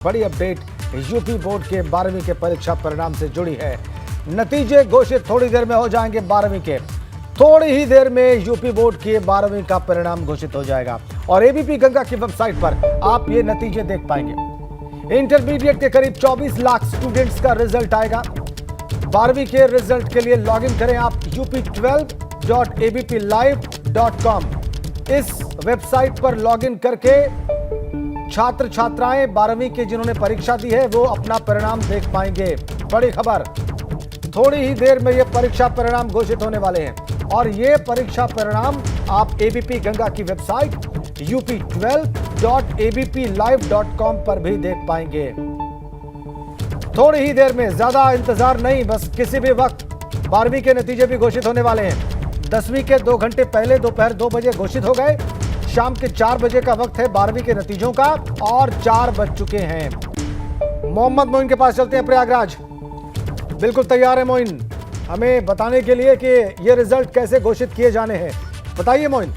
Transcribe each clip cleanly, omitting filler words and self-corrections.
बड़ी update UP board के 12वीं के परीक्षा परिणाम से जुड़ी है। नतीजे घोषित थोड़ी देर में हो जाएंगे। 12वीं के थोड़ी ही देर में यूपी बोर्ड के 12वीं का परिणाम घोषित हो जाएगा और एबीपी गंगा की वेबसाइट पर आप ये नतीजे देख पाएंगे। इंटरमीडिएट के करीब 24 लाख स्टूडेंट्स का रिजल्ट आएगा। 12वीं के रिजल्ट के लिए लॉगिन करें आप up12.abplive.com। इस वेबसाइट पर लॉगिन करके छात्र छात्राएं 12वीं के जिन्होंने परीक्षा दी है वो अपना परिणाम देख पाएंगे। बड़ी खबर, थोड़ी ही देर में ये परीक्षा परिणाम घोषित होने वाले हैं और ये परीक्षा परिणाम आप एबीपी गंगा की वेबसाइट up12.abplive.com पर भी देख पाएंगे। थोड़ी ही देर में, ज्यादा इंतजार नहीं, बस किसी भी वक्त 12वीं के नतीजे भी घोषित होने वाले हैं। 10वीं के 2 घंटे पहले दोपहर 2 बजे घोषित हो गए। शाम के 4 बजे का वक्त है 12वीं के नतीजों का और 4 बज चुके हैं। मोहम्मद मोइन के पास चलते हैं प्रयागराज। बिल्कुल तैयार है मोइन हमें बताने के लिए कि ये रिजल्ट कैसे घोषित किए जाने हैं। बताइए मोइन।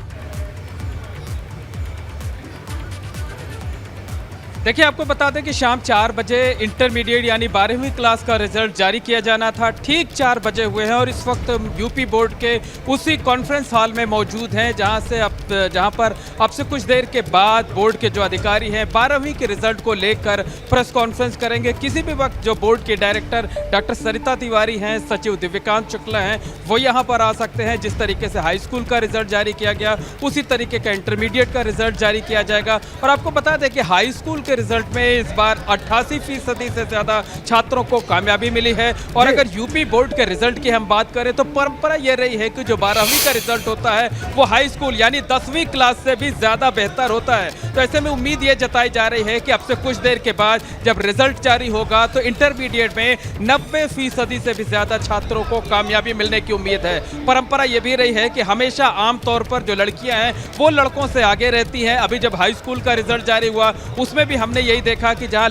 देखिए, आपको बता दें कि शाम 4 बजे इंटरमीडिएट यानी 12वीं क्लास का रिजल्ट जारी किया जाना था। ठीक 4 बजे हुए हैं और इस वक्त यूपी बोर्ड के उसी कॉन्फ्रेंस हॉल में मौजूद हैं जहां पर अब से कुछ देर के बाद बोर्ड के जो अधिकारी हैं 12वीं के रिजल्ट को लेकर प्रेस कॉन्फ्रेंस करेंगे। किसी भी वक्त जो बोर्ड के डायरेक्टर डॉक्टर सरिता तिवारी हैं, सचिव दिव्यकांत शुक्ला हैं, वो यहाँ पर आ सकते हैं। जिस तरीके से हाई स्कूल का रिजल्ट जारी किया गया उसी तरीके का इंटरमीडिएट का रिजल्ट जारी किया जाएगा। और आपको बता दें कि हाई स्कूल के रिजल्ट में इस बार 88% से ज्यादा छात्रों को कामयाबी मिली है। और अगर यूपी बोर्ड के रिजल्ट की हम बात करें तो परंपरा यह रही है कि जो 12वीं का रिजल्ट होता है वो हाई स्कूल यानी 10वीं क्लास से भी ज्यादा बेहतर होता है। तो ऐसे में उम्मीद ये जताई जा रही है कि अब से कुछ देर के बाद जब रिजल्ट जारी होगा तो इंटरमीडिएट में 90% से भी ज्यादा छात्रों को कामयाबी मिलने की उम्मीद है। परंपरा यह भी रही है कि हमेशा आमतौर पर जो लड़कियां हैं वो लड़कों से आगे रहती हैं। अभी जब हाई स्कूल का रिजल्ट जारी हुआ उसमें भी हमने यही देखा कि जहां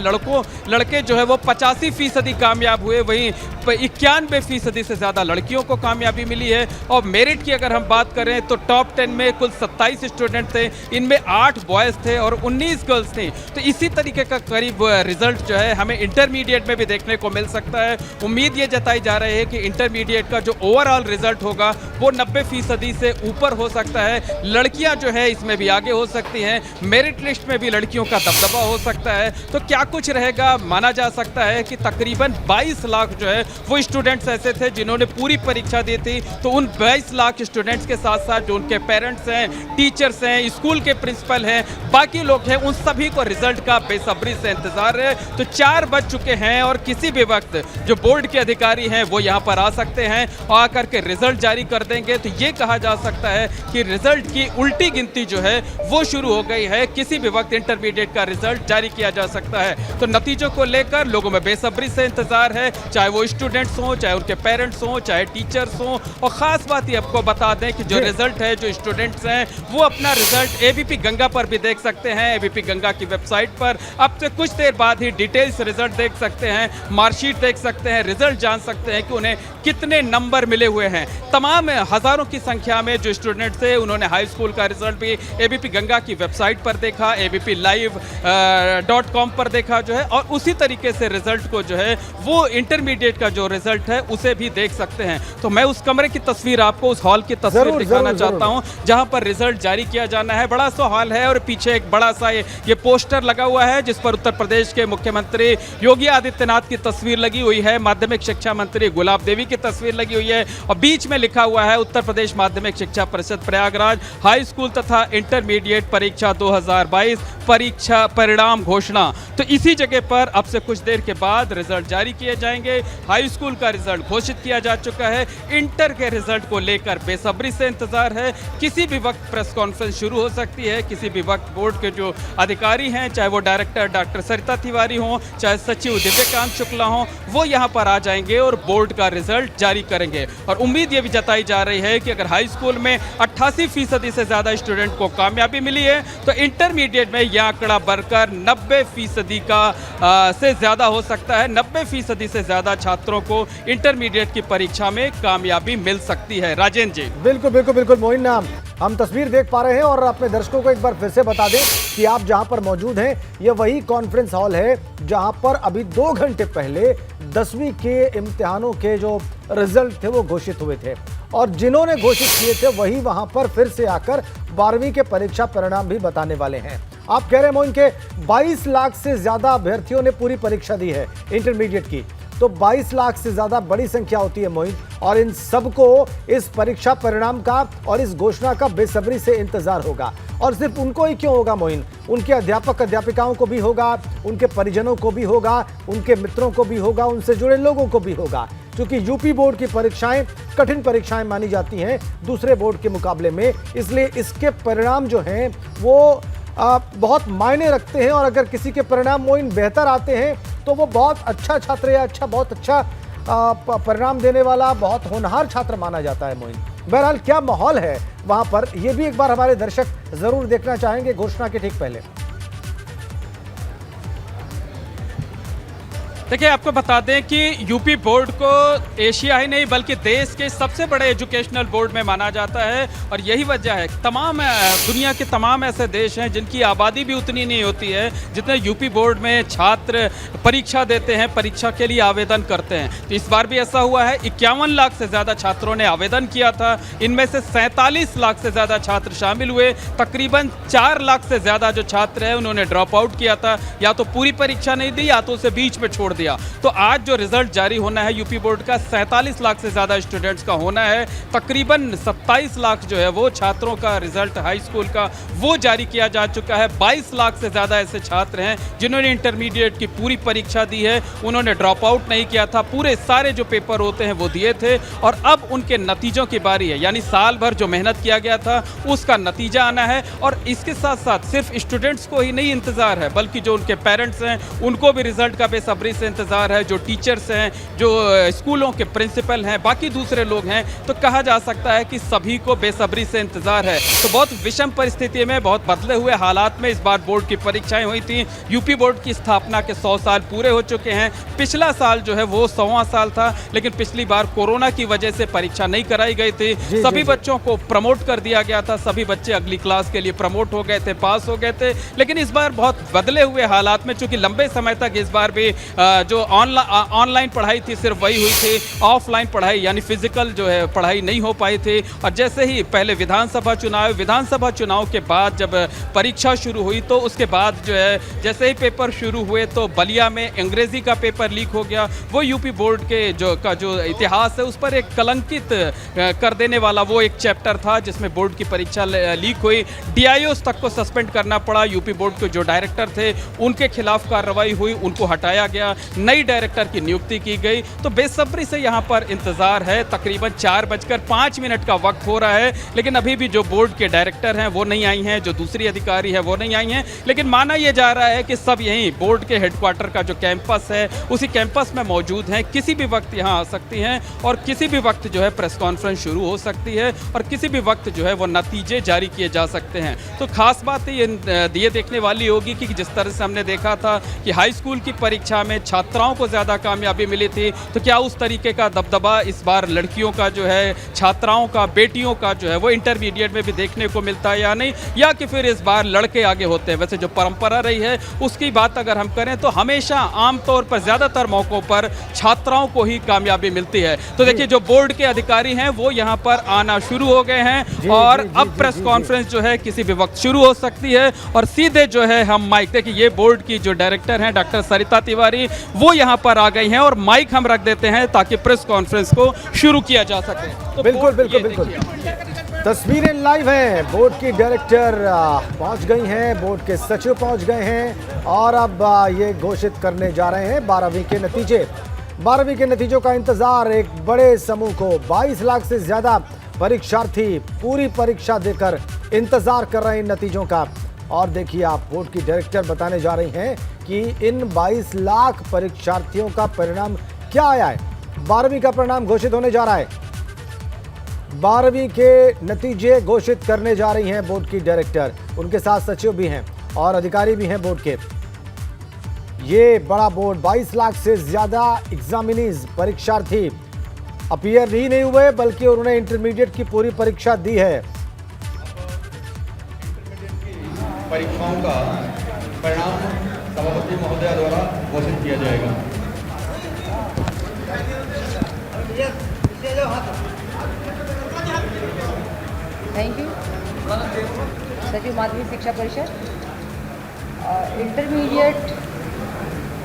लड़के जो है वो 85% कामयाब हुए, वहीं 91% से ज्यादा लड़कियों को कामयाबी मिली है। और मेरिट की अगर हम बात करें तो टॉप 10 में कुल 27 स्टूडेंट थे, इनमें 8 बॉयज थे और 19 गर्ल्स थी। तो इसी तरीके का करीब रिजल्ट जो है हमें इंटरमीडिएट में भी देखने को मिल सकता है। उम्मीद ये जताई जा रही है कि इंटरमीडिएट का जो ओवरऑल रिजल्ट होगा वो 90% से ऊपर हो सकता है। लड़कियां जो है इसमें भी आगे हो सकती हैं, मेरिट लिस्ट में भी लड़कियों का दबदबा हो सकता है। तो क्या कुछ रहेगा, माना जा सकता है कि तकरीबन 22 लाख जो है वो स्टूडेंट्स ऐसे थे जिन्होंने पूरी परीक्षा दी थी। तो उन 22 लाख स्टूडेंट्स के साथ साथ जो उनके पेरेंट्स हैं, टीचर्स हैं, स्कूल के प्रिंसिपल हैं, बाकी लोग हैं, उन सभी को रिजल्ट का बेसब्री से इंतजार है। तो 4 बज चुके हैं और किसी भी वक्त जो बोर्ड के अधिकारी हैं वो यहाँ पर आ सकते हैं और आकर के रिजल्ट जारी कर देंगे। तो ये कहा जा सकता है कि रिजल्ट की उल्टी गिनती जो है वो शुरू हो गई है। किसी भी वक्त इंटरमीडिएट का रिजल्ट जारी किया जा सकता है। तो नतीजों को लेकर लोगों में बेसब्री से इंतजार है, चाहे वो स्टूडेंट्स हों, चाहे उनके पेरेंट्स हों, चाहे टीचर्स हों। और खास बात ये आपको बता दें कि जो रिजल्ट है, जो स्टूडेंट्स हैं वो अपना रिजल्ट एबीपी गंगा पर भी देख सकते हैं। एबीपी गंगा की वेबसाइट पर अब से कुछ देर बाद ही डिटेल्स रिजल्ट देख सकते हैं, मार्कशीट देख सकते हैं, रिजल्ट जान सकते हैं कि उन्हें कितने नंबर मिले हुए हैं। तमाम हजारों की संख्या में जो स्टूडेंट्स थे उन्होंने हाई स्कूल का रिजल्ट भी एबीपी गंगा की वेबसाइट पर देखा, abplive.com पर देखा जो है, और उसी तरीके से रिजल्ट को जो है वो इंटरमीडिएट का जो रिजल्ट है उसे भी देख सकते हैं। तो मैं उस कमरे की तस्वीर आपको, उस हॉल की तस्वीर दिखाना चाहता हूं जहां पर रिजल्ट जारी किया जाना है। बड़ा सा हॉल है और पीछे एक बड़ा सा ये पोस्टर लगा हुआ है जिस पर उत्तर प्रदेश के मुख्यमंत्री योगी आदित्यनाथ की तस्वीर लगी हुई है, माध्यमिक शिक्षा मंत्री गुलाब देवी की तस्वीर लगी हुई है और बीच में लिखा हुआ है उत्तर प्रदेश माध्यमिक शिक्षा परिषद प्रयागराज हाई स्कूल तथा इंटरमीडिएट परीक्षा 2022 परीक्षा परिणाम घोषणा। तो इसी जगह पर अब से कुछ देर के बाद रिजल्ट जारी किए जाएंगे। हाई स्कूल का रिजल्ट घोषित किया जा चुका है, इंटर के रिजल्ट को लेकर बेसब्री से इंतजार है। किसी भी वक्त प्रेस कॉन्फ्रेंस शुरू हो सकती है, किसी भी वक्त बोर्ड के जो अधिकारी हैं, चाहे वो डायरेक्टर डॉक्टर सरिता तिवारी हों, चाहे सचिव दिव्यकांत शुक्ला हों, वो यहाँ पर आ जाएंगे और बोर्ड का रिजल्ट जारी करेंगे। और उम्मीद ये भी जताई जा रही है कि अगर हाई स्कूल में 88% से ज्यादा स्टूडेंट को कामयाबी मिली है तो इंटरमीडिएट में यह आंकड़ा बढ़कर 90% का से ज्यादा हो सकता है। 90% से ज्यादा छात्रों को इंटरमीडिएट की परीक्षा में कामयाबी मिल सकती है। राजेंद्र जी। बिल्कुल बिल्कुल बिल्कुल मोइन, हम तस्वीर देख पा रहे हैं और अपने दर्शकों को एक बार फिर से बता दें कि आप जहां पर मौजूद हैं ये वही कॉन्फ्रेंस हॉल है जहां पर अभी 2 घंटे पहले 10वीं के इम्तिहानों के जो रिजल्ट थे वो घोषित हुए थे और जिन्होंने घोषित किए थे वही वहां पर फिर से आकर 12वीं के परीक्षा परिणाम भी बताने वाले हैं। आप कह रहे हैं मोइन के 22 लाख से ज्यादा अभ्यर्थियों ने पूरी परीक्षा दी है इंटरमीडिएट की, तो 22 लाख से ज्यादा बड़ी संख्या होती है मोइन, और इन सबको इस परीक्षा परिणाम का और इस घोषणा का बेसब्री से इंतजार होगा। और सिर्फ उनको ही क्यों होगा मोइन, उनके अध्यापक अध्यापिकाओं को भी होगा, उनके परिजनों को भी होगा, उनके मित्रों को भी होगा, उनसे जुड़े लोगों को भी होगा, क्योंकि यूपी बोर्ड की परीक्षाएं कठिन परीक्षाएं मानी जाती हैं दूसरे बोर्ड के मुकाबले में, इसलिए इसके परिणाम जो हैं वो बहुत मायने रखते हैं। और अगर किसी के परिणाम मोइन बेहतर आते हैं तो वो बहुत अच्छा छात्र या बहुत अच्छा परिणाम देने वाला बहुत होनहार छात्र माना जाता है मोइन। बहरहाल क्या माहौल है वहां पर, ये भी एक बार हमारे दर्शक जरूर देखना चाहेंगे घोषणा के ठीक पहले। देखिए, आपको बता दें कि यूपी बोर्ड को एशिया ही नहीं बल्कि देश के सबसे बड़े एजुकेशनल बोर्ड में माना जाता है और यही वजह है तमाम दुनिया के तमाम ऐसे देश हैं जिनकी आबादी भी उतनी नहीं होती है जितने यूपी बोर्ड में छात्र परीक्षा देते हैं, परीक्षा के लिए आवेदन करते हैं। तो इस बार भी ऐसा हुआ है, 51 लाख से ज़्यादा छात्रों ने आवेदन किया था, इनमें से 47 लाख से ज़्यादा छात्र शामिल हुए। तकरीबन 4 लाख से ज़्यादा जो छात्र हैं उन्होंने ड्रॉप आउट किया था, या तो पूरी परीक्षा नहीं दी या तो उसे बीच में छोड़ दिया। तो आज जो रिजल्ट जारी होना है यूपी बोर्ड का, 47 लाख से ज्यादा स्टूडेंट्स का होना है। तकरीबन 27 लाख जो है वो छात्रों का रिजल्ट हाई स्कूल का वो जारी किया जा चुका है। 22 लाख से ज्यादा ऐसे छात्र हैं जिन्होंने इंटरमीडिएट की पूरी परीक्षा दी है, उन्होंने ड्रॉप आउट नहीं किया था, पूरे सारे जो पेपर होते हैं वो दिए थे और अब उनके नतीजों की बारी है। यानी साल भर जो मेहनत किया गया था उसका नतीजा आना है। और इसके साथ साथ सिर्फ स्टूडेंट्स को ही नहीं इंतजार है बल्कि जो उनके पेरेंट्स हैं उनको भी रिजल्ट का बेसब्री से इंतजार है, जो टीचर्स हैं, जो स्कूलों के प्रिंसिपल हैं, बाकी दूसरे लोग हैं, तो कहा जा सकता है कि सभी को बेसब्री से इंतजार है। तो बहुत विषम परिस्थिति में, बहुत बदले हुए हालात में इस बार बोर्ड की परीक्षाएं हुई थी। यूपी बोर्ड की स्थापना के 100 साल पूरे हो चुके हैं। पिछला साल जो है वो 100वां साल था, लेकिन पिछली बार कोरोना की वजह से परीक्षा नहीं कराई गई थी। सभी बच्चों को प्रमोट कर दिया गया था, सभी बच्चे अगली क्लास के लिए प्रमोट हो गए थे, पास हो गए थे। लेकिन इस बार बहुत बदले हुए हालात में, चूंकि लंबे समय तक इस बार भी जो ऑनलाइन पढ़ाई थी सिर्फ वही हुई थी, ऑफलाइन पढ़ाई यानी फिजिकल जो है पढ़ाई नहीं हो पाई थी। और जैसे ही पहले विधानसभा चुनाव के बाद जब परीक्षा शुरू हुई तो उसके बाद जो है जैसे ही पेपर शुरू हुए तो बलिया में अंग्रेजी का पेपर लीक हो गया। वो यूपी बोर्ड के जो इतिहास है उस पर एक कलंकित कर देने वाला वो एक चैप्टर था जिसमें बोर्ड की परीक्षा लीक हुई। डीआईओस तक को सस्पेंड करना पड़ा। यूपी बोर्ड के जो डायरेक्टर थे उनके खिलाफ कार्रवाई हुई, उनको हटाया गया, नई डायरेक्टर की नियुक्ति की गई। तो बेसब्री से यहाँ पर इंतजार है। तकरीबन 4:05 का वक्त हो रहा है, लेकिन अभी भी जो बोर्ड के डायरेक्टर हैं वो नहीं आई हैं, जो दूसरी अधिकारी है वो नहीं आई हैं। लेकिन माना यह जा रहा है कि सब यहीं बोर्ड के हेडक्वार्टर का जो कैंपस है उसी कैंपस में मौजूद हैं, किसी भी वक्त यहाँ आ सकती हैं और किसी भी वक्त जो है प्रेस कॉन्फ्रेंस शुरू हो सकती है और किसी भी वक्त जो है वो नतीजे जारी किए जा सकते हैं। तो खास बात ये देखने वाली होगी कि जिस तरह से हमने देखा था कि हाई स्कूल की परीक्षा में छात्राओं को ज़्यादा कामयाबी मिली थी, तो क्या उस तरीके का दबदबा इस बार लड़कियों का जो है, छात्राओं का, बेटियों का जो है वो इंटरमीडिएट में भी देखने को मिलता है या नहीं, या कि फिर इस बार लड़के आगे होते हैं। वैसे जो परंपरा रही है उसकी बात अगर हम करें तो हमेशा आमतौर पर ज़्यादातर मौक़ों पर छात्राओं को ही कामयाबी मिलती है। तो देखिए जो बोर्ड के अधिकारी हैं वो यहाँ पर आना शुरू हो गए हैं और अब प्रेस कॉन्फ्रेंस जो है किसी भी वक्त शुरू हो सकती है। और सीधे जो है हम माइक, देखिए ये बोर्ड की जो डायरेक्टर हैं डॉक्टर सरिता तिवारी, वो यहाँ पर आ गई हैं और माइक हम रख देते हैं ताकि प्रेस कॉन्फ्रेंस को शुरू किया जा सके। तो बिल्कुल तस्वीरें लाइव हैं। बोर्ड की डायरेक्टर पहुंच गई हैं, बोर्ड के सचिव पहुंच गए हैं और अब ये घोषित करने जा रहे हैं 12वीं के नतीजे। 12वीं के नतीजों का इंतजार एक बड़े समूह को, 22 लाख से ज्यादा परीक्षार्थी पूरी परीक्षा देकर इंतजार कर रहे हैं नतीजों का। और देखिए आप, बोर्ड की डायरेक्टर बताने जा रही हैं कि इन 22 लाख परीक्षार्थियों का परिणाम क्या आया है। 12वीं का परिणाम घोषित होने जा रहा है। 12वीं के नतीजे घोषित करने जा रही हैं बोर्ड की डायरेक्टर, उनके साथ सचिव भी हैं और अधिकारी भी हैं बोर्ड के। ये बड़ा बोर्ड, 22 लाख से ज्यादा एग्जामिनीज परीक्षार्थी अपीयर ही नहीं हुए बल्कि उन्होंने इंटरमीडिएट की पूरी परीक्षा दी है। परीक्षाओं का परिणाम सभापति महोदय द्वारा घोषित किया जाएगा। Thank you. सचिव माध्यमिक शिक्षा परिषद, इंटरमीडिएट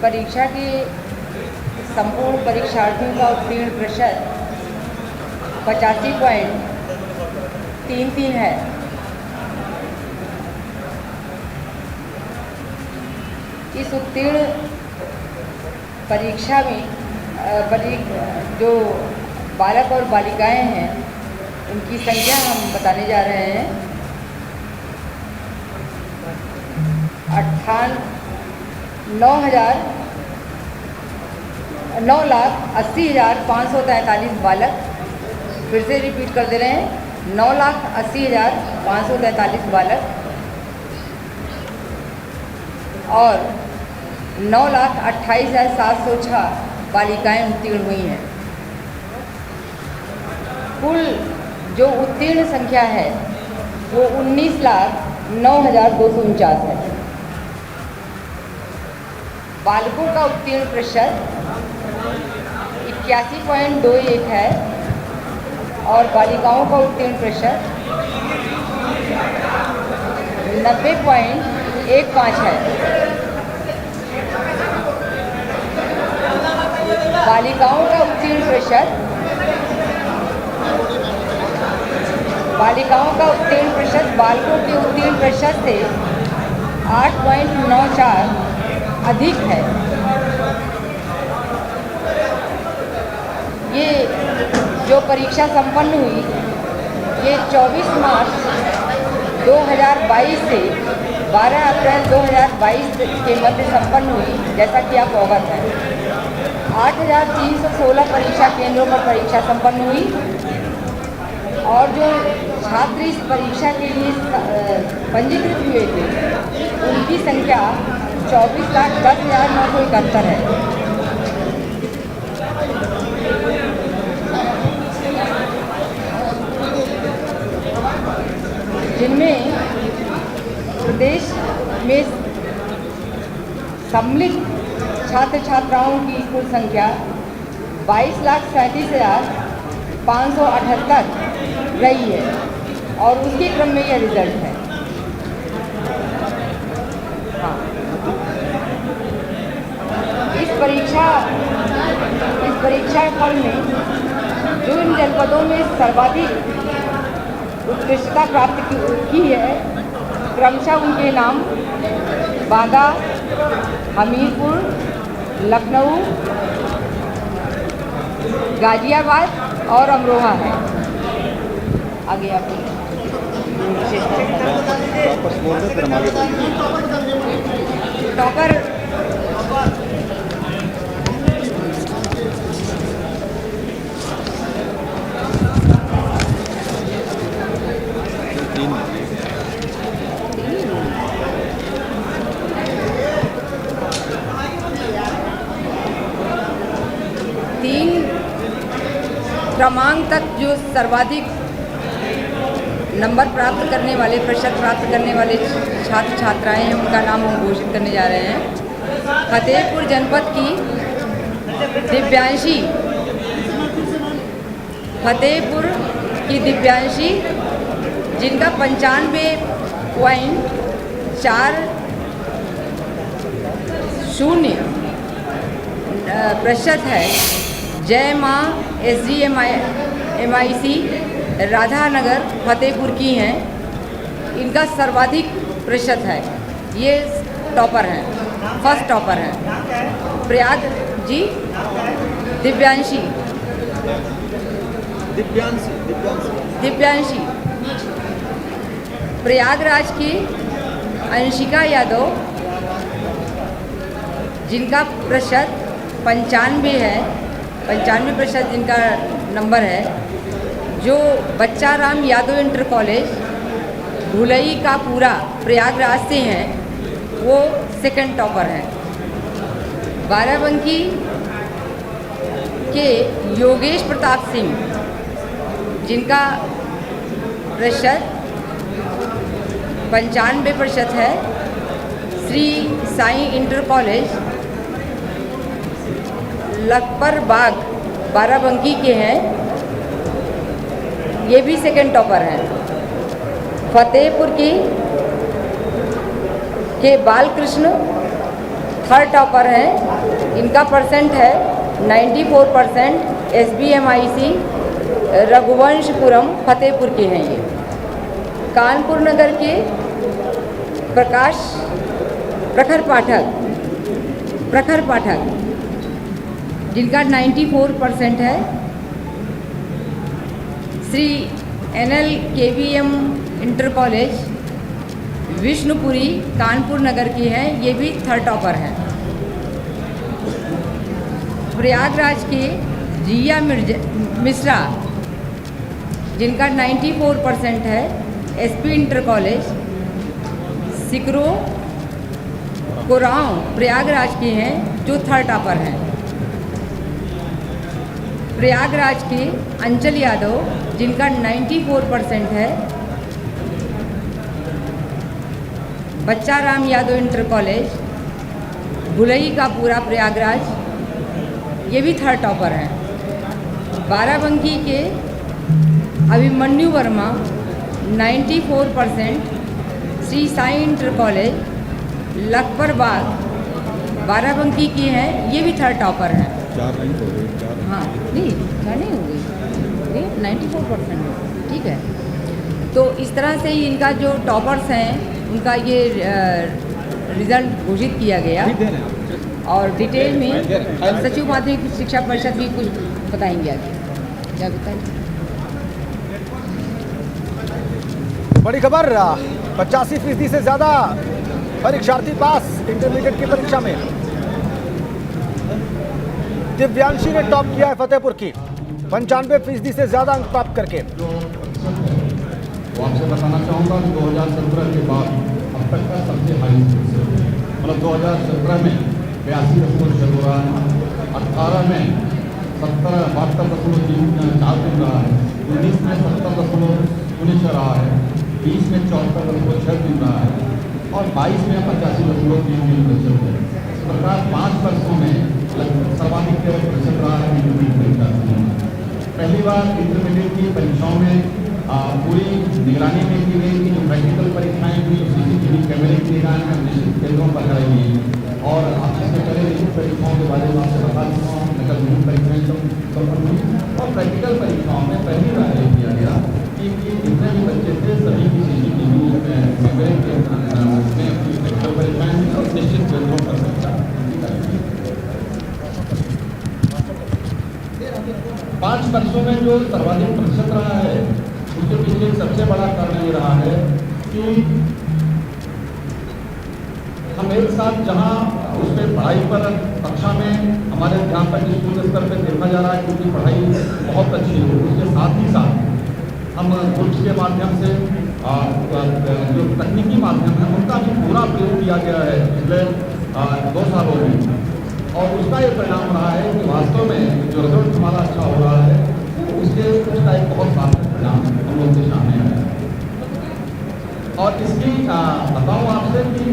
परीक्षा के संपूर्ण परीक्षार्थियों का उत्तीर्ण प्रतिशत 85.33 है। इस उत्तीर्ण परीक्षा में जो बालक और बालिकाएं हैं उनकी संख्या हम बताने जा रहे हैं। 9,80,543 बालक, फिर से रिपीट कर दे रहे हैं, 9,80,543 बालक और 9,28,706 बालिकाएं उत्तीर्ण हुई हैं। कुल जो उत्तीर्ण संख्या है वो 19,09,249 है। बालकों का उत्तीर्ण प्रतिशत 81.21 है और बालिकाओं का उत्तीर्ण प्रतिशत 90.15 है। बालिकाओं का उत्तीर्ण प्रतिशत बालकों के उत्तीर्ण प्रतिशत से 8.94 अधिक है। ये जो परीक्षा संपन्न हुई ये 24 मार्च 2022 से 12 अप्रैल 2022 के मध्य संपन्न हुई। जैसा कि आप अवगत हैं, 8,316 परीक्षा केंद्रों पर परीक्षा संपन्न हुई और जो छात्र इस परीक्षा के लिए पंजीकृत हुए थे उनकी संख्या 24,10,971 है। जिनमें प्रदेश में सम्मिलित छात्र छात्राओं की कुल संख्या 22,37,578 रही है और उसके क्रम में यह रिजल्ट है। हाँ, इस परीक्षा फल में जो इन जनपदों में सर्वाधिक उत्कृष्टता प्राप्त की है, क्रमशः उनके नाम बांदा, हमीरपुर, लखनऊ, गाजियाबाद और अमरोहा है। आगे आप टॉपर क्रमांक तक जो सर्वाधिक नंबर प्राप्त करने वाले, प्रतिशत प्राप्त करने वाले छात्र छात्राएं हैं उनका नाम हम घोषित करने जा रहे हैं। फतेहपुर जनपद की दिव्यांशी जिनका 95.40% है। जय माँ SGMIC राधानगर फतेहपुर की हैं, इनका सर्वाधिक प्रतिशत है। ये टॉपर हैं, फर्स्ट टॉपर हैं। प्रयाग जी दिव्यांशी प्रयागराज की अंशिका यादव जिनका प्रतिशत 95 है, 95% जिनका नंबर है। जो बच्चा राम यादव इंटर कॉलेज भुलई का पूरा प्रयागराज से हैं, वो सेकंड टॉपर हैं। बाराबंकी के योगेश प्रताप सिंह जिनका प्रतिशत 95% है। श्री साई इंटर कॉलेज लखपर बाग बाराबंकी के हैं, ये भी सेकंड टॉपर हैं। फतेहपुर की के बालकृष्ण थर्ड टॉपर हैं, इनका परसेंट है 94%। SBMIC रघुवंशपुरम फतेहपुर के हैं ये। कानपुर नगर के प्रखर पाठक जिनका 94% है। Shri NL KVM inter college Vishnupuri Kanpur Nagar की हैं, ये भी थर्ड टॉपर हैं। प्रयागराज के जिया मिश्रा जिनका 94% है, SP inter college Sikaro Koraon Prayagraj के हैं, जो थर्ड टॉपर हैं। प्रयागराज के अंचल यादव जिनका 94% है, बच्चा राम यादव इंटर कॉलेज भुलई का पूरा प्रयागराज, ये भी थर्ड टॉपर हैं। बाराबंकी के अभिमन्यु वर्मा 94%, श्री साई इंटर कॉलेज लखपर बाग बाराबंकी की हैं, ये भी थर्ड टॉपर हैं। हाँ नहीं 4 नहीं हो गई, 94% है, ठीक है। तो इस तरह से ही इनका जो टॉपर्स हैं उनका ये रिजल्ट घोषित किया गया। और डिटेल में सचिव माध्यमिक शिक्षा परिषद भी कुछ बताएंगे आगे, क्या बताएंगे। बड़ी खबर, 85% से ज़्यादा परीक्षार्थी पास इंटरमीडिएट की परीक्षा में। दिव्यांशी ने टॉप किया है फतेहपुर की, 95% से ज़्यादा अंक प्राप्त करके। तो आपसे बताना चाहूँगा कि 2017 के बाद अब तक का सबसे हाई मतलब 2017 में 82.4 रहा है, 18 में 72.4 दिन रहा है, 19 में 70.19 रहा है, 20 में 74.6 दिन रहा है और 22 में 85.3 है। इस प्रकार 5 वर्षों में लगभग सर्वाधिक प्रतिशत रहा है इंटरमीडिएट परीक्षा। पहली बार इंटरमीडिएट की परीक्षाओं में पूरी निगरानी में की गई कि जो प्रैक्टिकल परीक्षाएं हुई CCTV कैमरे की निगरानी में निश्चित केंद्रों पर कराई गई। और इससे पहले लिखित परीक्षाओं के बारे में आपसे बता चुका हूँ, नकल विहीन परीक्षाएं संपन्न हुई और प्रैक्टिकल परीक्षाओं में पहली बार यह किया गया कि जितने भी बच्चे थे सभी की CCTV कैमरे के प्रैक्टिकल परीक्षाएं और निश्चित केंद्रों पर परीक्षा। 5 वर्षों में जो सर्वाधिक प्रतिशत रहा है उसके पीछे सबसे बड़ा कारण ये रहा है कि हम एक साथ जहां उसमें पढ़ाई पर कक्षा में हमारे ध्यान तक स्कूल स्तर पर देखा जा रहा है क्योंकि पढ़ाई बहुत अच्छी है, उसके साथ ही साथ हम ग्रुप्स के माध्यम से जो तकनीकी माध्यम है उनका भी पूरा प्रयोग किया गया है पिछले 2 सालों में। और उसका ये परिणाम रहा है कि वास्तव में जो रिजल्ट हमारा अच्छा हो रहा है उसका एक बहुत सार्थक परिणाम हम लोग के सामने आया। और इसकी बताऊँ आपसे कि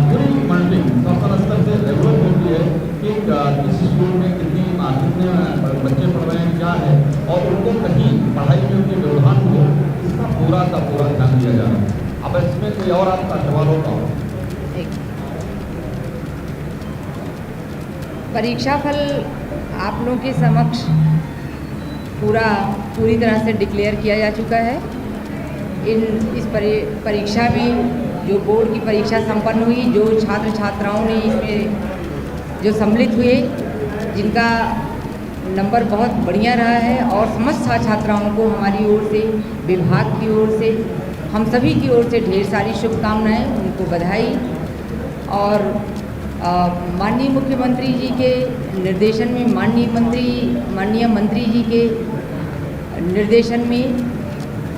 पूरी मॉनिटरिंग शासन स्तर से रेगुलर होती है कि किस स्कूल में कितने बच्चे पढ़ रहे हैं, क्या है, और उनको कहीं पढ़ाई में उनके व्यवधान हो, इसका पूरा का पूरा ध्यान दिया जा रहा है। अब इसमें कोई और आपका सवाल होगा? परीक्षा फल आप लोगों के समक्ष पूरी तरह से डिक्लेयर किया जा चुका है। इस परीक्षा में जो बोर्ड की परीक्षा संपन्न हुई, जो छात्र छात्राओं ने इसमें जो सम्मिलित हुए, जिनका नंबर बहुत बढ़िया रहा है और समस्त छात्राओं को हमारी ओर से, विभाग की ओर से, हम सभी की ओर से ढेर सारी शुभकामनाएं, उनको बधाई। और माननीय मुख्यमंत्री जी के निर्देशन में, माननीय मंत्री जी के निर्देशन में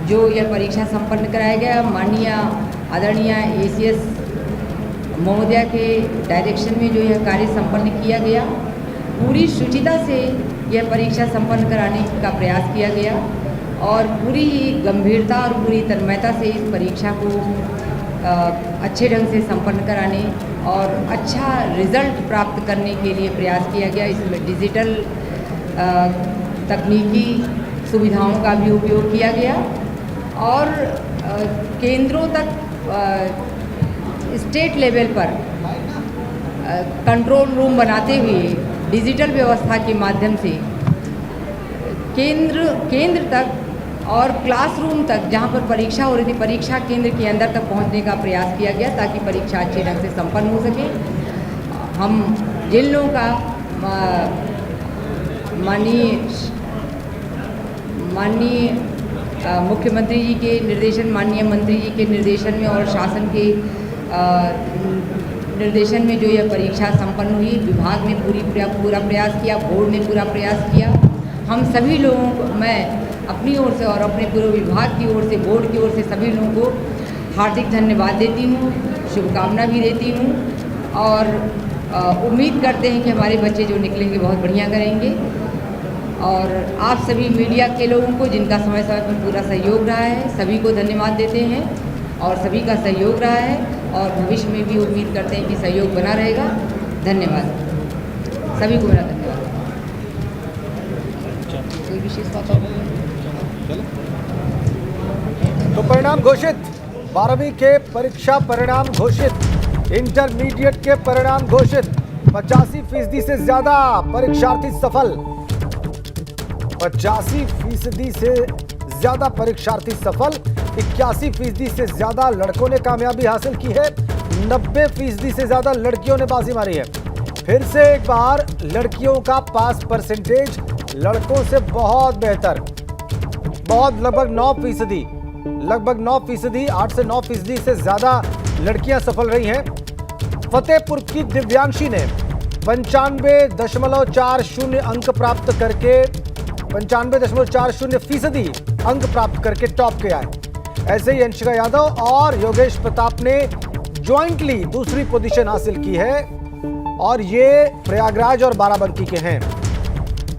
जो यह परीक्षा संपन्न कराया गया, माननीय आदरणीय ACS महोदया के डायरेक्शन में जो यह कार्य संपन्न किया गया, पूरी शुचिता से यह परीक्षा संपन्न कराने का प्रयास किया गया और पूरी गंभीरता और पूरी तन्मयता से इस परीक्षा को अच्छे ढंग से संपन्न कराने और अच्छा रिजल्ट प्राप्त करने के लिए प्रयास किया गया। इसमें डिजिटल तकनीकी सुविधाओं का भी उपयोग किया गया और केंद्रों तक स्टेट लेवल पर कंट्रोल रूम बनाते हुए डिजिटल व्यवस्था के माध्यम से केंद्र तक और क्लासरूम तक जहाँ पर परीक्षा हो रही थी, परीक्षा केंद्र के अंदर तक पहुँचने का प्रयास किया गया ताकि परीक्षा अच्छे ढंग से संपन्न हो सके। हम जिन लोगों का माननीय मुख्यमंत्री जी के निर्देशन, माननीय मंत्री जी के निर्देशन में और शासन के निर्देशन में जो यह परीक्षा संपन्न हुई, विभाग ने पूरा प्रयास किया, बोर्ड ने पूरा प्रयास किया। हम सभी लोगों को, मैं अपनी ओर से और अपने पूरे विभाग की ओर से, बोर्ड की ओर से सभी लोगों को हार्दिक धन्यवाद देती हूँ, शुभकामना भी देती हूँ और उम्मीद करते हैं कि हमारे बच्चे जो निकलेंगे बहुत बढ़िया करेंगे। और आप सभी मीडिया के लोगों को जिनका समय समय पर पूरा सहयोग रहा है, सभी को धन्यवाद देते हैं और सभी का सहयोग रहा है और भविष्य में भी उम्मीद करते हैं कि सहयोग बना रहेगा। धन्यवाद सभी को, मेरा धन्यवाद। कोई विशेष बात हो? तो परिणाम घोषित, 12वीं के परीक्षा परिणाम घोषित, इंटरमीडिएट के परिणाम घोषित। 85% से ज्यादा परीक्षार्थी सफल, 85% से ज्यादा परीक्षार्थी सफल, 81% से ज्यादा लड़कों ने कामयाबी हासिल की है, 90% से ज्यादा लड़कियों ने बाजी मारी है। फिर से एक बार लड़कियों का पास परसेंटेज लड़कों से बहुत बेहतर, बहुत लगभग 9%, 8 से 9% से ज्यादा लड़कियां सफल रही हैं। फतेहपुर की दिव्यांशी ने 95.40 अंक प्राप्त करके 95.40% अंक प्राप्त करके टॉप किया है। ऐसे ही अंशिका यादव और योगेश प्रताप ने ज्वाइंटली दूसरी पोजीशन हासिल की है और ये प्रयागराज और बाराबंकी के हैं।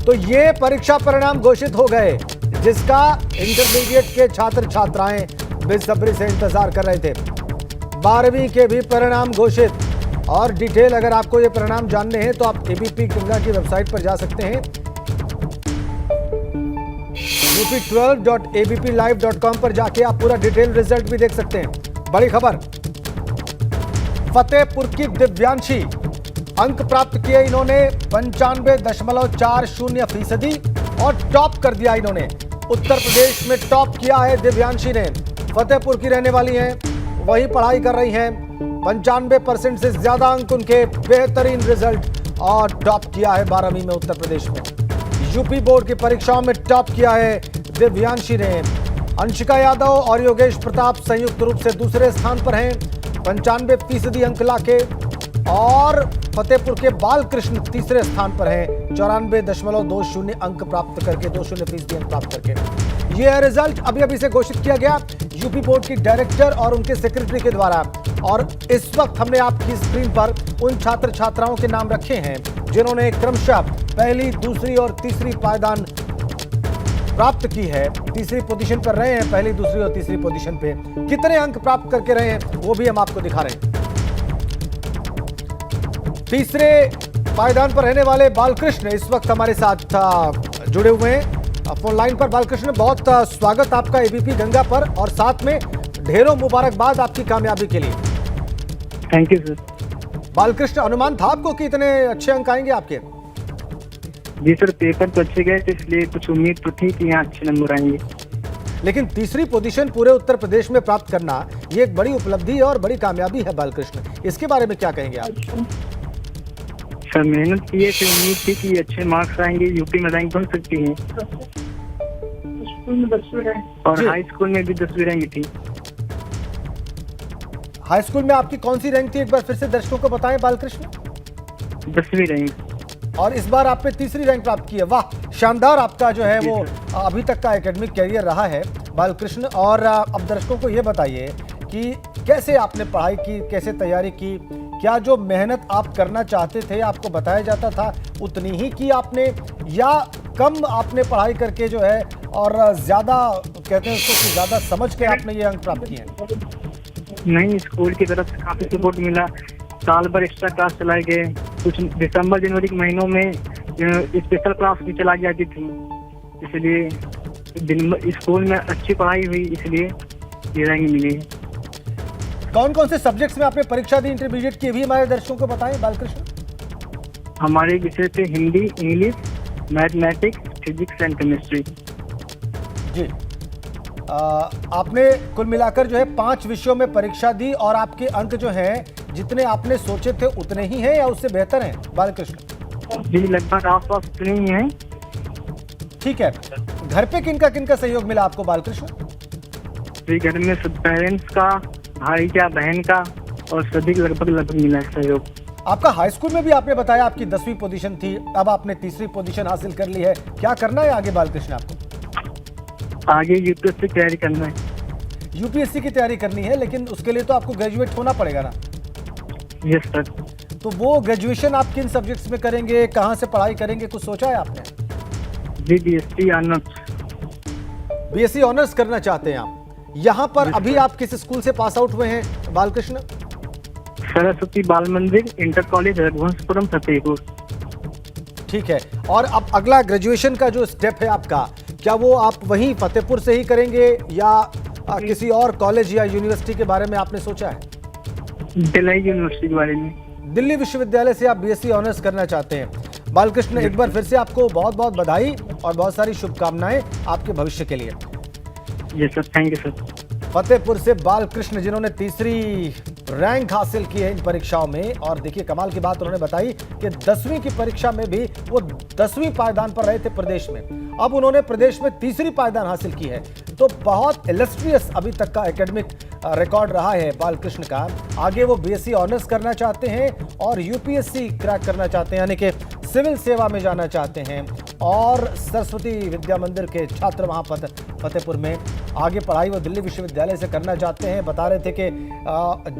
तो ये परीक्षा परिणाम घोषित हो गए, जिसका इंटरमीडिएट के छात्र छात्राएं बेसब्री से इंतजार कर रहे थे। 12वीं के भी परिणाम घोषित और डिटेल अगर आपको ये परिणाम जानने हैं तो आप एबीपी गंगा की वेबसाइट पर जा सकते हैं, up12.abplive.com पर जाके आप पूरा डिटेल रिजल्ट भी देख सकते हैं। बड़ी खबर, फतेहपुर की दिव्यांशी अंक प्राप्त किए इन्होंने 95.40% और टॉप कर दिया इन्होंने। उत्तर प्रदेश में टॉप किया है दिव्यांशी ने। फतेहपुर की रहने वाली हैं, वही पढ़ाई कर रही हैं। 95% से ज्यादा अंक उनके, बेहतरीन रिजल्ट और टॉप किया है 12वीं में उत्तर प्रदेश में। यूपी बोर्ड की परीक्षाओं में टॉप किया है दिव्यांशी ने। अंशिका यादव और योगेश प्रताप संयुक्त रूप से दूसरे स्थान पर हैं 95% अंक लाके, और फतेहपुर के बालकृष्ण तीसरे स्थान पर हैं 94.20 अंक प्राप्त करके, 20% अंक प्राप्त करके। यह रिजल्ट अभी अभी से घोषित किया गया यूपी बोर्ड की डायरेक्टर और उनके सेक्रेटरी के द्वारा। और इस वक्त हमने आपकी स्क्रीन पर उन छात्र छात्राओं के नाम रखे हैं जिन्होंने क्रमशः पहली, दूसरी और तीसरी पायदान प्राप्त की है। तीसरी पोजीशन पर रहे हैं, पहली, दूसरी और तीसरी पोजीशन पे कितने अंक प्राप्त करके रहे हैं वो भी हम आपको दिखा रहे हैं। तीसरे पायदान पर रहने वाले बालकृष्ण इस वक्त हमारे साथ जुड़े हुए हैं फोन लाइन पर। बालकृष्ण, बहुत स्वागत आपका एबीपी गंगा पर और साथ में ढेरों मुबारकबाद आपकी कामयाबी के लिए। Thank you sir. बालकृष्ण, अनुमान था आपको कि इतने अच्छे अंक आएंगे आपके? जी सर, पेपर तो अच्छे गए थे, इसलिए कुछ उम्मीद तो थी कि यहाँ अच्छे नंबर आएंगे। लेकिन तीसरी पोजीशन पूरे उत्तर प्रदेश में प्राप्त करना ये एक बड़ी उपलब्धि और बड़ी कामयाबी है बालकृष्ण, इसके बारे में क्या कहेंगे आप? सर, मेहनत किए थे, उम्मीद थी कि अच्छे मार्क्स आएंगे, यूपी में रैंक बन सकती है। स्कूल में 10वीं रैंक और हाई स्कूल में भी 10वीं रैंक थी। हाई स्कूल में आपकी कौन सी रैंक थी, एक बार फिर से दर्शकों को बताएं बालकृष्ण। 10वीं रैंक। और इस बार आपने तीसरी रैंक प्राप्त की है। वाह, शानदार आपका जो है वो अभी तक का एकेडमिक कैरियर रहा है बालकृष्ण। और अब दर्शकों को ये बताइए कि कैसे आपने पढ़ाई की, कैसे तैयारी की, क्या जो मेहनत आप करना चाहते थे आपको बताया जाता था उतनी ही की आपने, या कम आपने पढ़ाई करके जो है और ज़्यादा कहते हैं उसको कि ज़्यादा समझ के आपने ये अंक प्राप्त किए हैं? नहीं, स्कूल की तरफ से काफी सपोर्ट मिला। साल भर एक्स्ट्रा क्लास चलाए गए। कुछ दिसंबर जनवरी के महीनों में स्पेशल क्लास भी चलाई जाती थी, इसलिए दिन स्कूल में अच्छी पढ़ाई हुई, इसलिए ये रैंक मिली है। कौन कौन से सब्जेक्ट्स में आपने परीक्षा दी इंटरमीडिएट की, भी हमारे दर्शकों को बताएं बालकृष्ण। हमारे विषय थे Hindi, English, mathematics, physics and chemistry. जी, आपने कुल मिलाकर जो है 5 विषयों में परीक्षा दी और आपके अंक जो हैं जितने आपने सोचे थे उतने ही हैं या उससे बेहतर हैं बालकृष्ण? जी, लगभग आसपास उतने ही हैं। ठीक है, घर पे किनका किनका सहयोग मिला आपको बालकृष्ण? जी, घर में सब पेरेंट्स का, भाई का, बहन का और सभी लगभग मिला है सहयोग। आपका हाई स्कूल में भी आपने बताया आपकी 10वीं पोजीशन थी, अब आपने 3री पोजीशन हासिल कर ली है, क्या करना है आगे बालकृष्ण आपको? आगे यूपीएससी की तैयारी करना है। यूपीएससी की तैयारी करनी है, लेकिन उसके लिए तो आपको ग्रेजुएट होना पड़ेगा ना? Yes sir. तो वो ग्रेजुएशन आप किन सब्जेक्ट्स में करेंगे, कहाँ से पढ़ाई करेंगे, कुछ सोचा है आपने? जी, बीएससी ऑनर्स। बीएससी ऑनर्स करना चाहते हैं आप। यहाँ पर अभी आप किस स्कूल से पास आउट हुए हैं बालकृष्ण? सरस्वती बाल मंदिर इंटर कॉलेज रघुवंशपुरम फतेहपुर। ठीक है, और अब अगला ग्रेजुएशन का जो स्टेप है आपका, क्या वो आप वहीं फतेहपुर से ही करेंगे या किसी और कॉलेज या यूनिवर्सिटी के बारे में आपने सोचा है? दिल्ली यूनिवर्सिटी के बारे में। दिल्ली विश्वविद्यालय से आप बीएससी ऑनर्स करना चाहते हैं। बालकृष्ण, एक बार फिर से आपको बहुत बहुत बधाई और बहुत सारी शुभकामनाएं आपके भविष्य के लिए। Yes sir, thank you sir. Fatehpur से बालकृष्ण जिन्होंने 3री रैंक हासिल की है इन परीक्षाओं में, और देखिए कमाल की बात उन्होंने बताई कि 10वीं की परीक्षा में भी वो 10वीं पायदान पर रहे थे प्रदेश में, अब उन्होंने प्रदेश में 3री पायदान हासिल की है। तो बहुत इलस्ट्रियस अभी तक का एकेडमिक रिकॉर्ड रहा है बालकृष्ण का। आगे वो बीएससी ऑनर्स करना चाहते हैं और यूपीएससी क्रैक करना चाहते हैं, यानी कि सिविल सेवा में जाना चाहते हैं, और सरस्वती विद्या मंदिर के छात्र वहाँ फतेहपुर में आगे पढ़ाई वो दिल्ली विश्वविद्यालय से करना चाहते हैं। बता रहे थे कि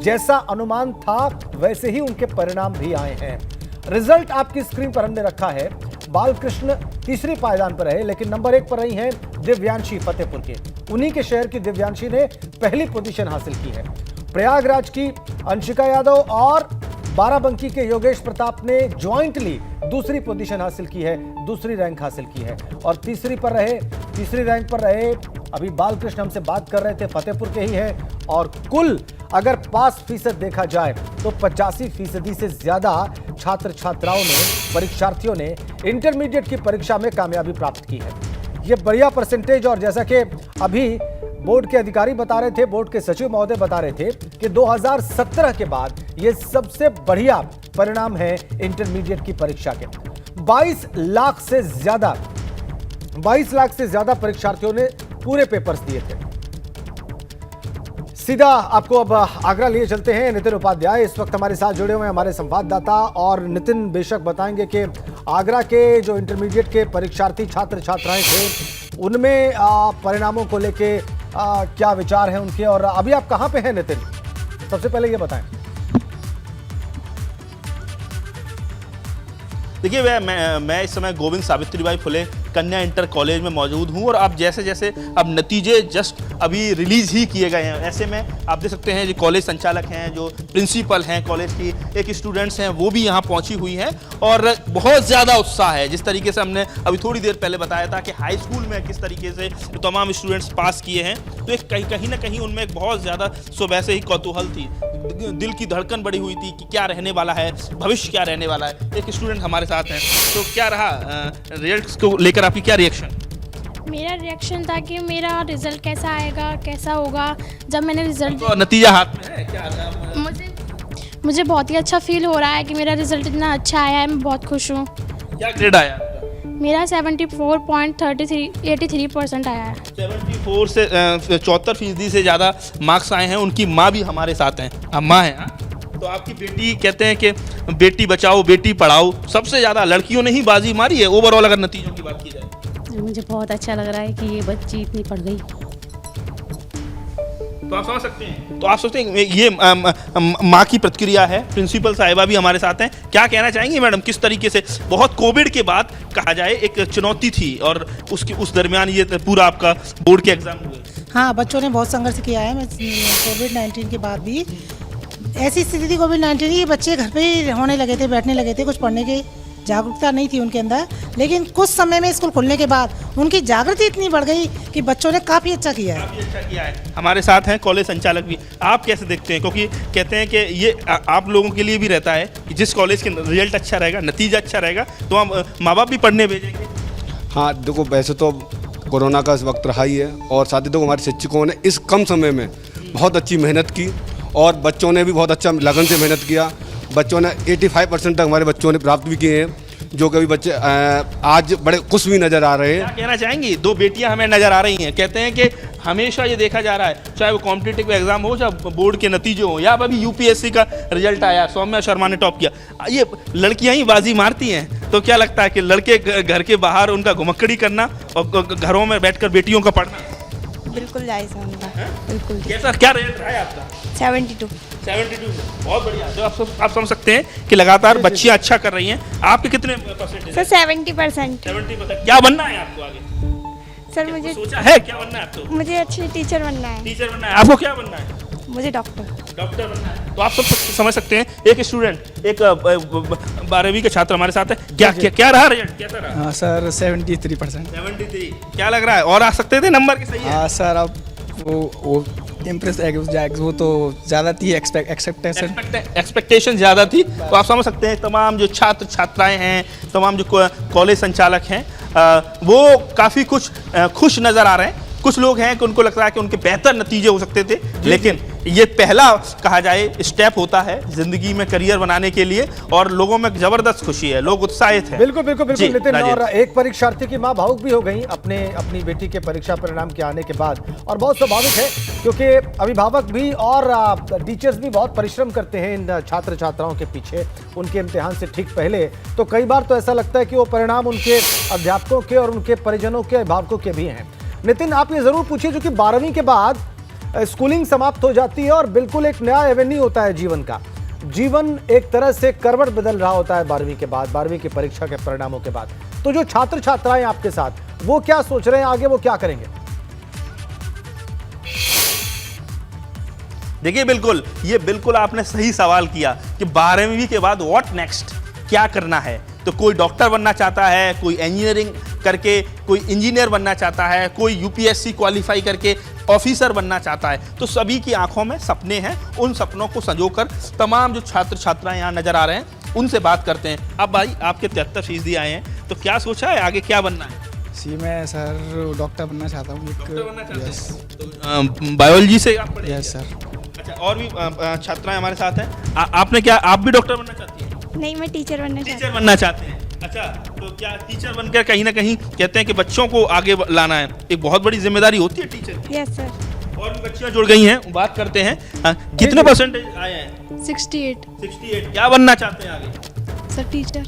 जैसा अनुमान था वैसे ही उनके परिणाम भी आए हैं। रिजल्ट आपकी स्क्रीन पर हमने रखा है। बालकृष्ण 3री पायदान पर रहे, लेकिन नंबर 1 पर रही हैं दिव्यांशी फतेहपुर के। उन्हीं के शहर की दिव्यांशी ने पहली पोजीशन हासिल की है। प्रयागराज की अंशिका यादव और बाराबंकी के योगेश प्रताप ने ज्वाइंटली 2री पोजीशन हासिल की है, 2री रैंक हासिल की है, और 3री रैंक पर रहे अभी बालकृष्ण हमसे बात कर रहे थे फतेहपुर के ही है। और कुल अगर पास फीसद देखा जाए तो 85% से ज्यादा छात्र छात्राओं ने, परीक्षार्थियों ने इंटरमीडिएट की परीक्षा में कामयाबी प्राप्त की है। ये बढ़िया परसेंटेज, और जैसा कि अभी बोर्ड के अधिकारी बता रहे थे, बोर्ड के सचिव महोदय बता रहे थे कि 2017 के बाद ये सबसे बढ़िया परिणाम है इंटरमीडिएट की परीक्षा के। 22 लाख से ज्यादा परीक्षार्थियों ने पूरे पेपर्स दिए थे। सीधा आपको अब आगरा लिए चलते हैं। नितिन उपाध्याय इस वक्त हमारे साथ जुड़े हुए हैं, हमारे संवाददाता। और नितिन बेशक बताएंगे कि आगरा के जो इंटरमीडिएट के परीक्षार्थी छात्र छात्राएं थे उनमें परिणामों को लेके क्या विचार हैं उनके, और अभी आप कहां पे हैं नितिन, सबसे पहले ये बताएं। देखिए, मैं इस समय गोविंद सावित्रीबाई फुले कन्या इंटर कॉलेज में मौजूद हूं, और आप जैसे जैसे अब नतीजे जस्ट अभी रिलीज ही किए गए हैं, ऐसे में आप देख सकते हैं जो कॉलेज संचालक हैं, जो प्रिंसिपल हैं कॉलेज की, एक स्टूडेंट्स हैं, वो भी यहां पहुंची हुई हैं, और बहुत ज़्यादा उत्साह है। जिस तरीके से हमने अभी थोड़ी देर पहले बताया था कि हाई स्कूल में किस तरीके से तमाम स्टूडेंट्स पास किए हैं, तो एक कहीं ना कहीं उनमें एक बहुत ज़्यादा सुबह से ही कौतूहल थी, दिल की धड़कन बढ़ी हुई थी कि क्या रहने वाला है, भविष्य क्या रहने वाला है। एक स्टूडेंट हमारे साथ हैं, तो क्या रहा रिजल्ट्स को लेकर आपकी क्या रिएक्शन? मेरा रिएक्शन था कि मेरा रिजल्ट कैसा आएगा, कैसा होगा। जब मैंने रिजल्ट तो नतीजा हाथ में है, क्या मुझे बहुत ही अच्छा फील हो रहा है कि मेरा रिजल्ट इतना अच्छा आया है, मैं बहुत खुश हूँ। क्या ग्रेड आया? मेरा 74.83% आया है। 74 से 74% से ज़्यादा मार्क्स आए हैं। उनकी माँ भी हमारे साथ हैं, आप माँ हैं। तो आपकी बेटी, कहते हैं कि बेटी बचाओ बेटी पढ़ाओ, सबसे ज़्यादा लड़कियों ने ही बाजी मारी है ओवरऑल अगर नतीजों की बात की जाए। मुझे बहुत अच्छा लग रहा है कि ये बच्ची इतनी पढ़ गई। तो आप समझ सकते हैं, तो आप सोचते हैं ये माँ की प्रतिक्रिया है। प्रिंसिपल साहिबा भी हमारे साथ हैं, क्या कहना चाहेंगे मैडम? किस तरीके से बहुत कोविड के बाद कहा जाए एक चुनौती थी, और उस दरमियान ये पूरा आपका बोर्ड के एग्जाम हुए। हाँ, बच्चों ने बहुत संघर्ष किया है। मैं कोविड-19 के बाद भी ऐसी स्थिति थी कोविड-19 की, बच्चे घर पे ही होने लगे थे, बैठने लगे थे, कुछ पढ़ने की जागरूकता नहीं थी उनके अंदर। लेकिन कुछ समय में स्कूल खुलने के बाद उनकी जागृति इतनी बढ़ गई कि बच्चों ने काफ़ी अच्छा किया है। काफ़ी अच्छा किया है। हमारे साथ हैं कॉलेज संचालक भी, आप कैसे देखते हैं? क्योंकि कहते हैं कि ये आप लोगों के लिए भी रहता है कि जिस कॉलेज के रिजल्ट अच्छा रहेगा, नतीजा अच्छा रहेगा, तो हम माँ बाप भी पढ़ने भेजेंगे। हाँ, देखो वैसे तो कोरोना का इस वक्त रहा ही है, और साथ ही तो हमारे शिक्षकों ने इस कम समय में बहुत अच्छी मेहनत की, और बच्चों ने भी बहुत अच्छा लगन से मेहनत किया। बच्चों ने 85% तक हमारे बच्चों ने प्राप्त भी किए हैं, जो कभी बच्चे आज बड़े खुश भी नज़र आ रहे हैं। क्या कहना चाहेंगी? 2 बेटियां हमें नज़र आ रही हैं। कहते हैं कि हमेशा ये देखा जा रहा है, चाहे वो कॉम्पिटिटिव एग्जाम हो, चाहे बोर्ड के नतीजे हो, या अभी यूपीएससी का रिजल्ट आया, सौम्या शर्मा ने टॉप किया, ये लड़कियां ही बाजी मारती हैं। तो क्या लगता है कि लड़के घर के बाहर उनका घुमक्कड़ी करना और घरों में बैठकर बेटियों का पढ़ना बिल्कुल जायज़ है उनका, बिल्कुल। कैसा क्या रिजल्ट रहा है आपका? 72। बहुत बढ़िया। तो आप समझ सकते हैं कि लगातार बच्चियां अच्छा कर रही हैं। आपके कितने परसेंटेज? सर 70%। 70%। क्या बनना है आपको आगे? सर मुझे सोचा है क्या बनना है आपको? मुझे अच्छी टीचर बनना है। टीचर बनना है। आपको क्या बनना है? मुझे डॉक्टर बनना है। तो आप सब समझ सकते हैं, एक स्टूडेंट, एक 12वीं के छात्र हमारे साथ है। क्या रहा रिजल्ट? कैसा रहा? हाँ सर 73%। 73। क्या लग रहा है, और आ सकते थे नंबर के? सही है। हाँ सर, अब वो इम्प्रेस वो तो ज़्यादा थी, एक्सपेक्टेशन ज़्यादा थी। तो आप समझ सकते हैं तमाम जो छात्र छात्राएं हैं, तमाम जो कॉलेज संचालक हैं, वो काफ़ी खुश नज़र आ रहे हैं। कुछ लोग हैं कि उनको लगता है कि उनके बेहतर नतीजे हो सकते थे, लेकिन ये पहला कहा जाए स्टेप होता है ज़िंदगी में करियर बनाने के लिए, और लोगों में ज़बरदस्त खुशी है, लोग उत्साहित हैं। बिल्कुल बिल्कुल बिल्कुल नितिन। और एक परीक्षार्थी की मां भावुक भी हो गई अपनी बेटी के परीक्षा परिणाम के आने के बाद, और बहुत स्वाभाविक है, क्योंकि अभिभावक भी और टीचर्स भी बहुत परिश्रम करते हैं इन छात्र छात्राओं के पीछे उनके इम्तिहान से ठीक पहले। तो कई बार तो ऐसा लगता है कि वो परिणाम उनके अध्यापकों के और उनके परिजनों के, अभिभावकों के भी हैं। नितिन, आप ये जरूर पूछिए, क्योंकि 12वीं के बाद स्कूलिंग समाप्त हो जाती है और बिल्कुल एक नया एवेन्यू होता है जीवन का। जीवन एक तरह से करवट बदल रहा होता है 12वीं के बाद, 12वीं की परीक्षा के परिणामों के बाद। तो जो छात्र छात्राएं आपके साथ, वो क्या सोच रहे हैं आगे, वो क्या करेंगे? देखिए, बिल्कुल आपने सही सवाल किया कि 12वीं के बाद व्हाट नेक्स्ट, क्या करना है। तो कोई डॉक्टर बनना चाहता है, कोई इंजीनियरिंग करके कोई इंजीनियर बनना चाहता है, कोई यूपीएससी क्वालिफाई करके ऑफिसर बनना चाहता है। तो सभी की आंखों में सपने हैं। उन सपनों को संजोकर तमाम जो छात्र छात्राएं यहाँ नजर आ रहे हैं, उनसे बात करते हैं। अब भाई, आपके 73% आए हैं, तो क्या सोचा है आगे, क्या बनना है? मैं सर डॉक्टर बनना चाहता हूँ। तो बायोलॉजी से आप पढ़े? Yes sir. अच्छा, और भी छात्राएं हमारे साथ हैं। आपने क्या, आप भी डॉक्टर बनना चाहती हैं? नहीं, मैं टीचर बनना चाहते हैं। अच्छा, तो क्या टीचर बनकर कहीं ना कहीं कहते हैं कि बच्चों को आगे लाना है, एक बहुत बड़ी जिम्मेदारी होती है टीचर की। Yes sir. और भी बच्चियां जुड़ गई हैं, बात करते हैं। कितने परसेंटेज आए हैं? 68। क्या बनना चाहते हैं आगे? सर टीचर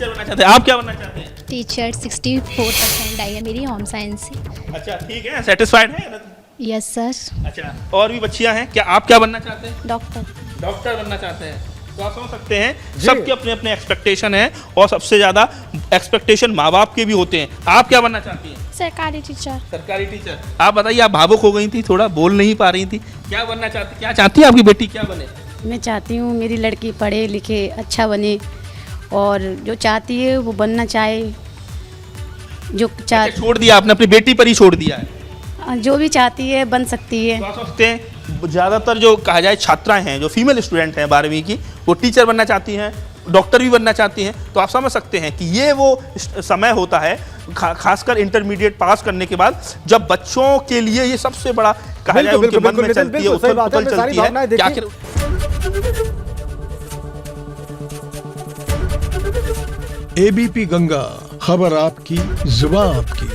बनना चाहते हैं। आप क्या बनना चाहते हैं? टीचर। 64% आई है मेरी होम साइंस से। अच्छा, ठीक है, सेटिस्फाइड है? Yes sir. अच्छा, और भी बच्चियां हैं, क्या आप क्या बनना चाहते हैं? डॉक्टर बनना चाहते हैं। तो आप समझ सकते हैं सबके अपने अपने एक्सपेक्टेशन है, और सबसे ज्यादा एक्सपेक्टेशन माँ बाप के भी होते हैं। आप क्या बनना चाहती हैं? सरकारी टीचर। आप बताइए, आप भावुक हो गई थी, थोड़ा बोल नहीं पा रही थी, क्या बनना चाहती, क्या चाहती है आपकी बेटी, क्या बने? मैं चाहती हूँ मेरी लड़की पढ़े लिखे अच्छा बने, और जो चाहती है वो बनना चाहे, जो छोड़ दिया आपने, अपनी बेटी पर ही छोड़ दिया है। जो भी चाहती है बन सकती है। तो आप समझते हैं ज़्यादातर जो कहा जाए छात्राएं हैं, जो फीमेल स्टूडेंट हैं 12वीं की, वो टीचर बनना चाहती हैं, डॉक्टर भी बनना चाहती हैं। तो आप समझ सकते हैं कि ये वो समय होता है, खासकर इंटरमीडिएट पास करने के बाद, जब बच्चों के लिए ये सबसे बड़ा कहा जाए उनके मन में चलती है, उथल-पुथल चलती है। एबीपी गंगा, खबर आपकी, जुबान आपकी।